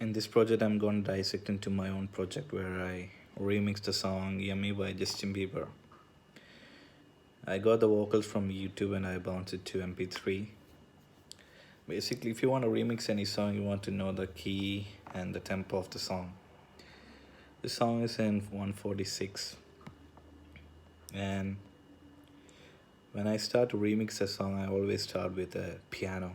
In this project, I'm going to dissect into my own project where I remixed the song Yummy by Justin Bieber. I got the vocals from YouTube and I bounced it to MP3. Basically, if you want to remix any song, you want to know the key and the tempo of the song. The song is in 146, and when I start to remix a song, I always start with a piano.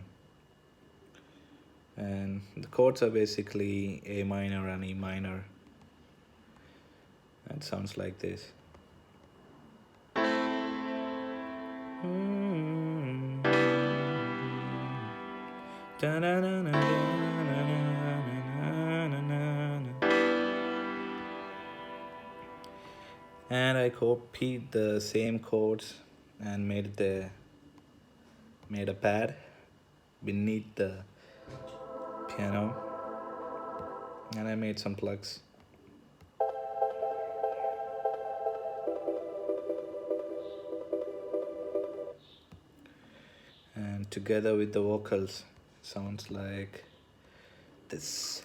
And the chords are basically A minor and E minor. It sounds like this. And I copied the same chords and made a pad beneath the piano, and I made some plugs. And together with the vocals, sounds like this.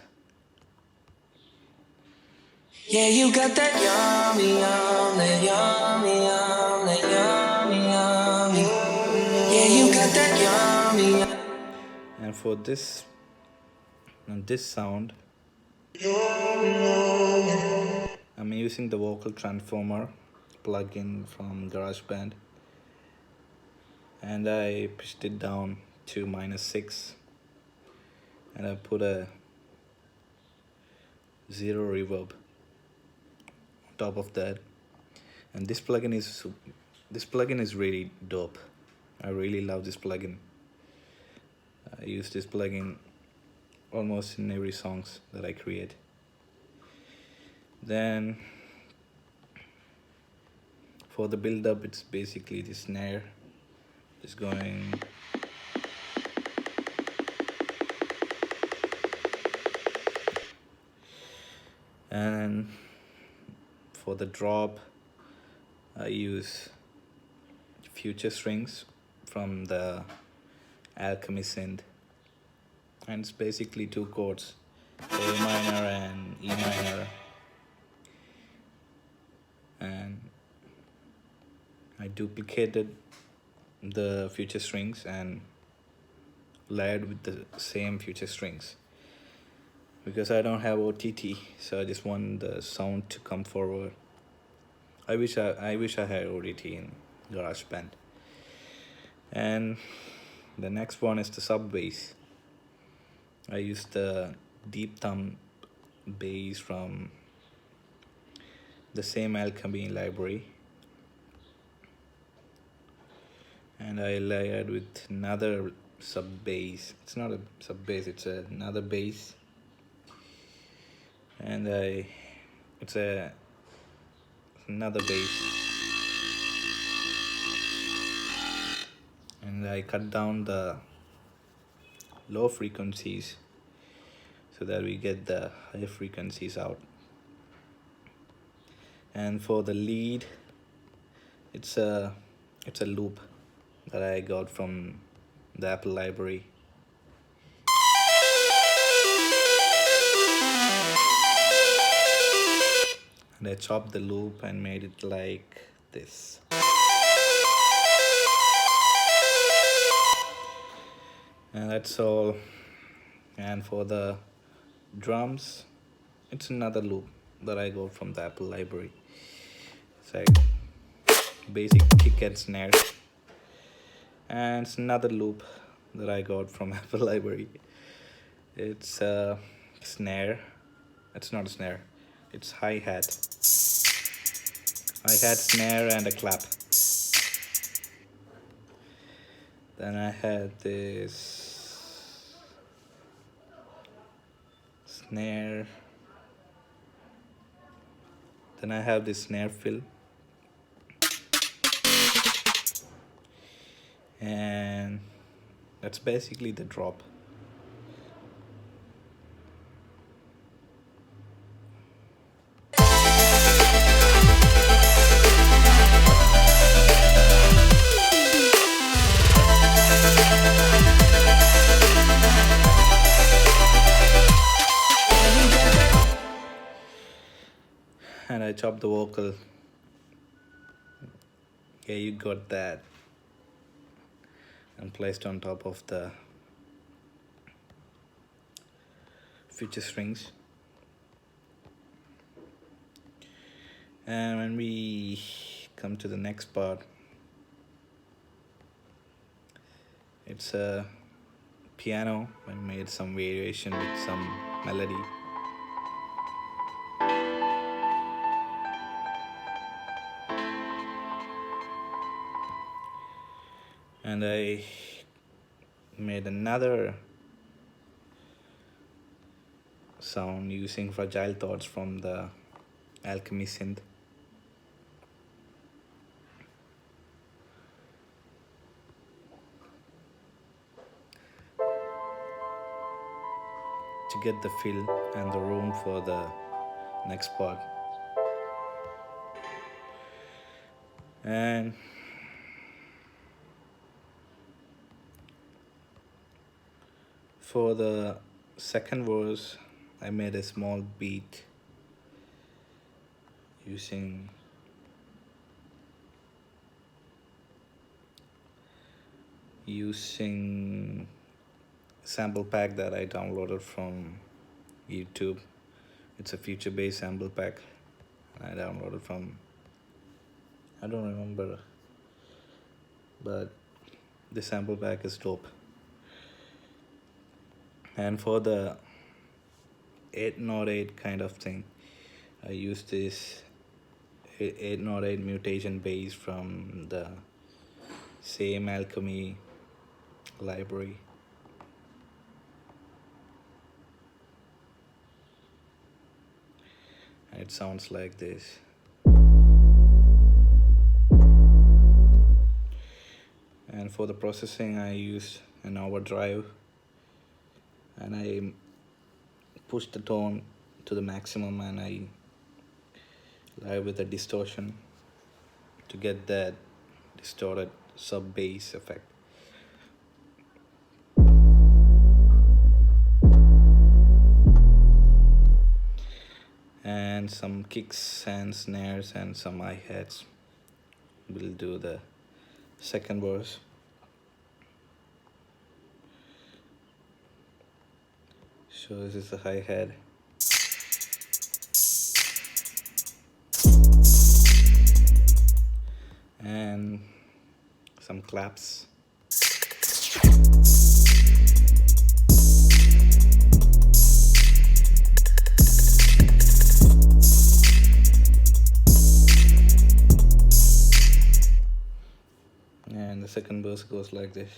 Yeah, you got that yummy, yum, that yummy, yum, that yummy, yummy. Yeah, you got that yummy, yum. And for this sound, I'm using the vocal transformer plugin from Garageband, and I pitched it down to -6, and I put a 0 reverb on top of that. And this plugin is really dope. I really love this plugin. I use this plugin almost in every songs that I create. Then for the build up, it's basically the snare is going and for the drop I use future strings from the Alchemy synth, and it's basically two chords, A minor and E minor, and I duplicated the future strings and layered with the same future strings because I don't have OTT, so I just want the sound to come forward. I wish I had OTT in GarageBand. And the next one is the sub bass. I used the deep thumb bass from the same Alchemy library, and I layered with another sub bass. It's not a sub bass, it's another bass, and it's another bass, and I cut down the low frequencies so that we get the high frequencies out. And for the lead, it's a loop that I got from the Apple library. And I chopped the loop and made it like this. And that's all. And for the drums, it's another loop that I got from the Apple library. It's like basic kick and snare. And it's another loop that I got from Apple library. It's a snare. It's not a snare. It's hi-hat, snare, and a clap. Then I had this snare. Then I have this snare fill. And that's basically the drop. and I chopped the vocal. Yeah, you got that, and placed on top of the future strings. And when we come to the next part, it's a piano. I made some variation with some melody. And I made another sound using Fragile Thoughts from the Alchemy synth. To get the feel and the room for the next part. And for the second verse, I made a small beat using sample pack that I downloaded from YouTube. It's a future based sample pack I downloaded from, I don't remember, but the sample pack is dope. And for the 808 kind of thing, I used this 808 mutation bass from the same Alchemy library. And it sounds like this. And for the processing, I use an overdrive, and I push the tone to the maximum, and I live with a distortion to get that distorted sub bass effect. And some kicks and snares and some hi-hats will do the second verse. So this is the hi-hat. And some claps. And the second verse goes like this.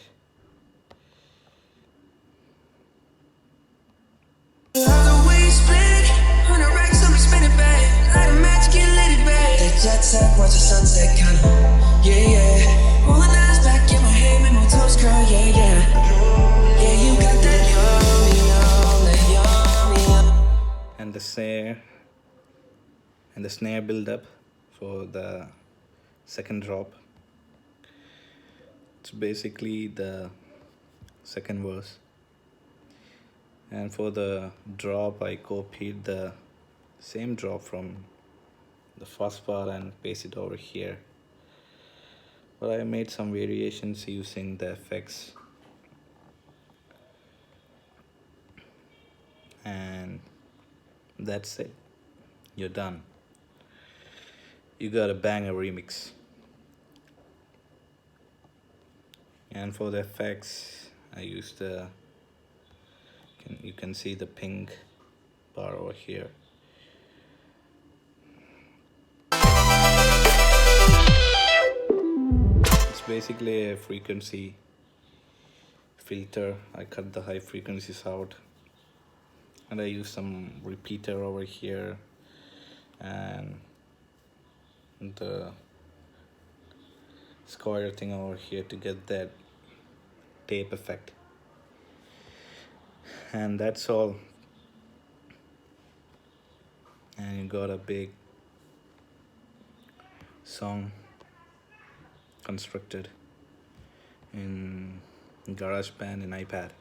Jet set, watch the sunset, kinda, yeah, yeah. Rolling eyes back in my head, make my toes curl, yeah, yeah. Yeah, you got that yummy, And the snare build up for the second drop. It's basically the second verse. And for the drop, I copied the same drop from the first part and paste it over here, but I made some variations using the effects. And that's it, you're done. You got a banger remix. And for the effects, I used you can see the pink bar over here. Basically a frequency filter. I cut the high frequencies out, and I use some repeater over here and the square thing over here to get that tape effect. And that's all, and you got a big song constructed in Garageband and iPad.